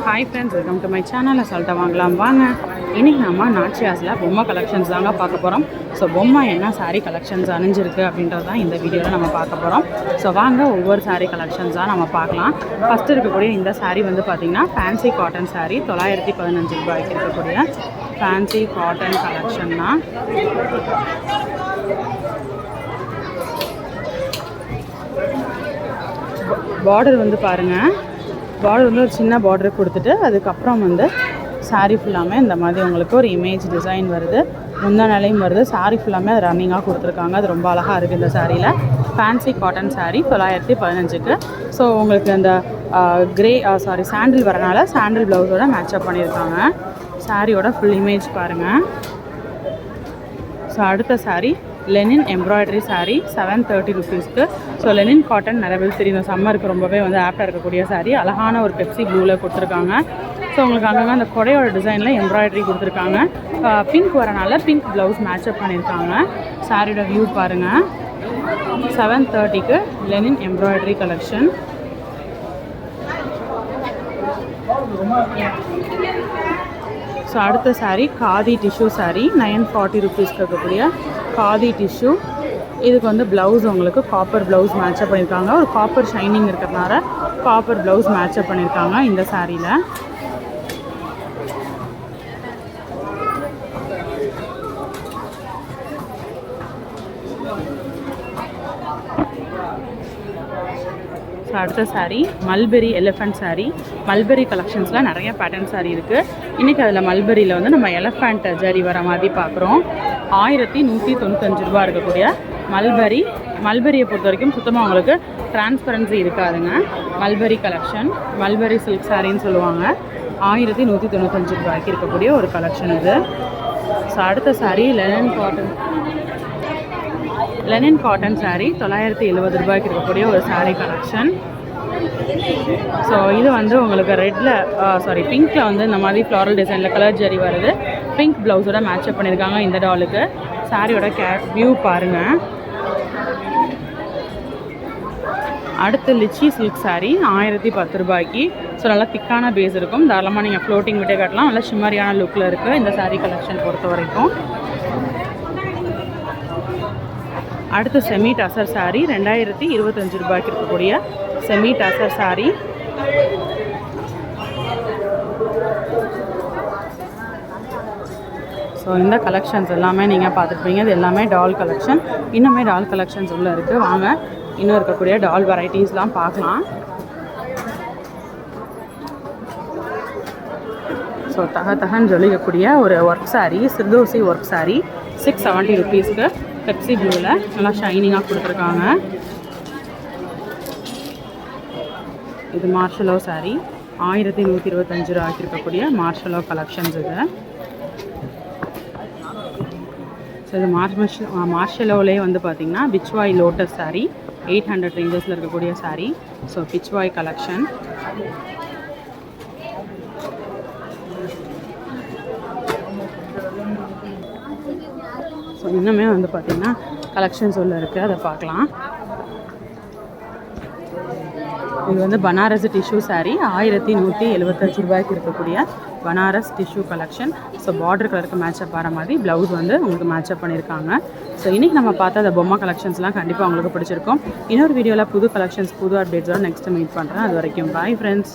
Hi friends, welcome to my channel. அசால்ட்டாக வாங்கலாம் வாங்க. இன்றைக்கி நம்ம நாச்சியாஸில் பொம்மை கலெக்ஷன்ஸ் தாங்க பார்க்க போகிறோம். ஸோ பொம்மை என்ன சாரீ கலெக்ஷன்ஸ் அணிஞ்சிருக்கு அப்படின்றது தான் இந்த வீடியோவில் நம்ம பார்க்க போகிறோம். ஸோ வாங்க ஒவ்வொரு சாரீ கலெக்ஷன்ஸாக நம்ம பார்க்கலாம். ஃபஸ்ட்டு இருக்கக்கூடிய இந்த சாரீ வந்து பார்த்திங்கன்னா ஃபேன்சி காட்டன் சாரீ 915 ரூபாய்க்கு இருக்கக்கூடிய ஃபேன்சி காட்டன் கலெக்ஷன் தான். பார்டர் வந்து பாருங்கள், பார்டர் வந்து ஒரு சின்ன பார்டர் கொடுத்துட்டு அதுக்கப்புறம் வந்து சாரீ ஃபுல்லாமே இந்த மாதிரி உங்களுக்கு ஒரு இமேஜ் டிசைன் வருது, முந்தானையும் வருது. சாரீ ஃபுல்லாமே அது ரன்னிங்காக கொடுத்துருக்காங்க. அது ரொம்ப அழகாக இருக்குது இந்த சாரியில். ஃபேன்சி காட்டன் சாரீ 915க்கு. ஸோ உங்களுக்கு அந்த சாண்டில் வரனால சாண்டில் ப்ளவுஸோட மேட்சப் பண்ணியிருக்காங்க. சாரியோட ஃபுல் இமேஜ் பாருங்கள். ஸோ அடுத்த சாரீ லெனின் எம்ப்ராய்டரி சாரீ 730 ருபீஸ்க்கு. ஸோ லெனின் காட்டன் நிறைய பேர் தெரியும், இந்த சம்மருக்கு ரொம்பவே வந்து ஆப்டாக இருக்கக்கூடிய சாரீ. அழகான ஒரு பெப்சி ப்ளூவில் கொடுத்துருக்காங்க. ஸோ உங்களுக்கு அங்கங்கே அந்த கொடையோட டிசைனில் எம்ப்ராய்டரி கொடுத்துருக்காங்க. பிங்க் வரனால பிங்க் ப்ளவுஸ் மேட்சப் பண்ணியிருக்காங்க. சாரியோட வியூ பாருங்கள். 730க்கு லெனின் எம்ப்ராய்டரி கலெக்ஷன். ஸோ அடுத்த சாரீ காதி டிஷ்யூ சாரீ 940 ருபீஸ்க்கு இருக்கக்கூடிய காதி டிஷ்யூ. இதுக்கு வந்து ப்ளவுஸ் உங்களுக்கு காப்பர் ப்ளவுஸ் மேட்சப் பண்ணியிருக்காங்க. ஒரு காப்பர் ஷைனிங் இருக்கிறதுனால காப்பர் ப்ளவுஸ் மேட்சப் பண்ணியிருக்காங்க இந்த சாரியில். அடுத்த sari mulberry elephant sari. Mulberry கலெக்ஷன்ஸில் நிறைய பேட்டர்ன் சாரீ இருக்குது. இன்றைக்கி அதில் மல்பெரியில் வந்து நம்ம எலிஃபண்ட் ஜரி வர மாதிரி பார்க்குறோம். 1195 ரூபா இருக்கக்கூடிய மல்பெரியை பொறுத்த வரைக்கும் சுத்தமாக உங்களுக்கு டிரான்ஸ்பரன்சி இருக்காதுங்க. மல்பெரி கலெக்ஷன், மல்பெரி சில்க் சாரின்னு சொல்லுவாங்க. 1195 ரூபாய்க்கு இருக்கக்கூடிய ஒரு கலெக்ஷன் இது. ஸோ அடுத்த சாரீ லெனின் காட்டன் சாரீ 970 ரூபாய்க்கு இருக்கக்கூடிய ஒரு சாரீ கலெக்ஷன். ஸோ இது வந்து உங்களுக்கு பிங்க்கில் வந்து இந்த மாதிரி ஃப்ளாரல் டிசைனில் கலர் ஜரி வருது. பிங்க் ப்ளவுஸோட மேட்சப் பண்ணியிருக்காங்க இந்த டாலுக்கு. சாரியோட வியூ பாருங்கள். அடுத்து லிச்சி சில்க் சாரீ 1010 ரூபாய்க்கு. ஸோ நல்லா திக்கான பேஸ் இருக்கும். தாராளமாக நீங்கள் ஃப்ளோட்டிங் விட்டே கட்டலாம். நல்லா ஷிம்மரியான லுக்கில் இருக்குது இந்த சாரீ கலெக்ஷன் பொறுத்த வரைக்கும். அடுத்து செமி டசர் சாரீ 2025 ரூபாய்க்கு இருக்கக்கூடிய செமி டசர் சாரீ. ஸோ இந்த கலெக்ஷன்ஸ் எல்லாமே நீங்கள் பார்த்துருப்பீங்க. இது எல்லாமே டால் கலெக்ஷன். இன்னுமே டால் கலெக்ஷன்ஸ் உள்ளே இருக்குது. வாங்க இன்னும் இருக்கக்கூடிய டால் வெரைட்டிஸ்லாம் பார்க்கலாம். ஸோ தகன்னு ஜொலிக்கக்கூடிய ஒரு ஒர்க் சாரீ, சிர்தோசி ஒர்க் சாரீ 670 ருபீஸ்க்கு. பெப்சி ப்ளூவில் நல்லா ஷைனிங்காக கொடுத்துருக்காங்க. இது மார்ஷலோ சாரீ 1125 ரூபாய்க்கு இருக்கக்கூடிய மார்ஷலோ கலெக்ஷன்ஸ் இது. ஸோ இது மார்ஷலோவிலே வந்து பார்த்திங்கன்னா பிச்வாய் லோட்டஸ் சாரீ 800 ரேஞ்சஸில் இருக்கக்கூடிய sari. So pichwai collection. So இன்னுமே வந்து பார்த்திங்கன்னா கலெக்ஷன்ஸ் உள்ள இருக்குது, அதை பார்க்கலாம். இது வந்து பனாரஸ் டிஷ்யூ சாரீ 1175 ரூபாய்க்கு இருக்கக்கூடிய Banaras tissue collection. So border கலருக்கு மேட்சப் ஆகிற மாதிரி ப்ளவுஸ் வந்து உங்களுக்கு மேட்சப் பண்ணியிருக்காங்க. ஸோ இன்றைக்கி நம்ம பார்த்த அந்த பொம்மை கலெக்ஷன்ஸ்லாம் கண்டிப்பாக உங்களுக்கு பிடிச்சிருக்கும். இன்னொரு வீடியோவில் புது கலெக்ஷன்ஸ் புது அப்டேட்ஸோட நெக்ஸ்ட்டு மீட் பண்ணுறேன். அது வரைக்கும் பாய் ஃப்ரெண்ட்ஸ்.